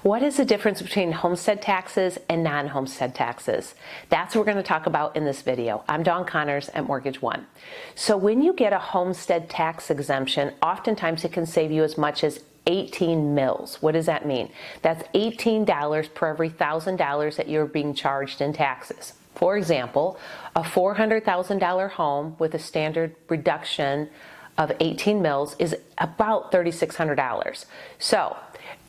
What is the difference between homestead taxes and non-homestead taxes? That's what we're going to talk about in this video. I'm Dawn Connors at Mortgage One. So when you get a homestead tax exemption, oftentimes it can save you as much as 18 mils. What does that mean? That's $18 per every $1,000 that you're being charged in taxes. For example, a $400,000 home with a standard reduction of 18 mils is about $3,600. So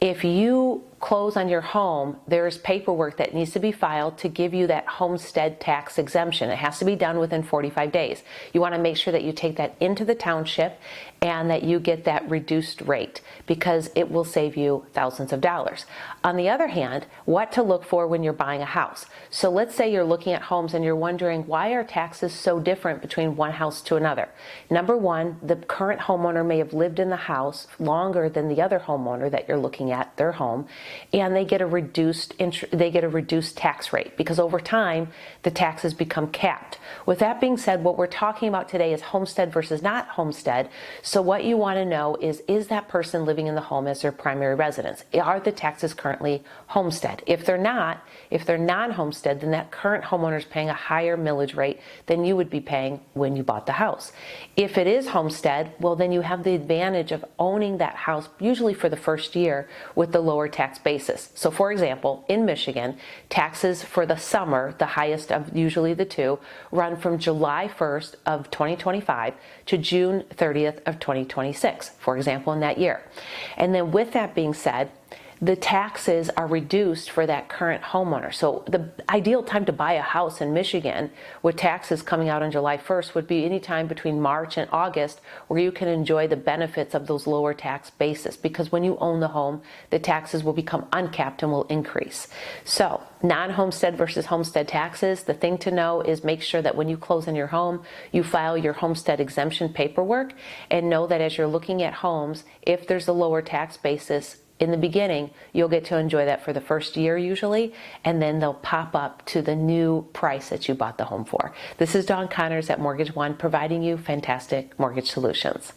if you close on your home, there's paperwork that needs to be filed to give you that homestead tax exemption. It has to be done within 45 days. You want to make sure that you take that into the township and that you get that reduced rate because it will save you thousands of dollars. On the other hand, what to look for when you're buying a house. So let's say you're looking at homes and you're wondering, why are taxes so different between one house to another? Number one, the current homeowner may have lived in the house longer than the other homeowner that you're looking at, their home, and they get a reduced tax rate because over time the taxes become capped. With that being said, what we're talking about today is homestead versus not homestead. So what you want to know is that person living in the home as their primary residence? Are the taxes currently homestead? If they're not, if they're non-homestead, then that current homeowner is paying a higher millage rate than you would be paying when you bought the house. If it is homestead, well then you have the advantage of owning that house usually for the first year with the lower tax basis. So for example, in Michigan, taxes for the summer, the highest of usually the two, run from July 1st of 2025 to June 30th of 2026, for example, in that year. And then with that being said, the taxes are reduced for that current homeowner. So the ideal time to buy a house in Michigan with taxes coming out on July 1st would be any time between March and August where you can enjoy the benefits of those lower tax bases because when you own the home, the taxes will become uncapped and will increase. So non-homestead versus homestead taxes, the thing to know is make sure that when you close on your home, you file your homestead exemption paperwork and know that as you're looking at homes, if there's a lower tax basis, in the beginning, you'll get to enjoy that for the first year usually, and then they'll pop up to the new price that you bought the home for. This is Dawn Connors at Mortgage One, providing you fantastic mortgage solutions.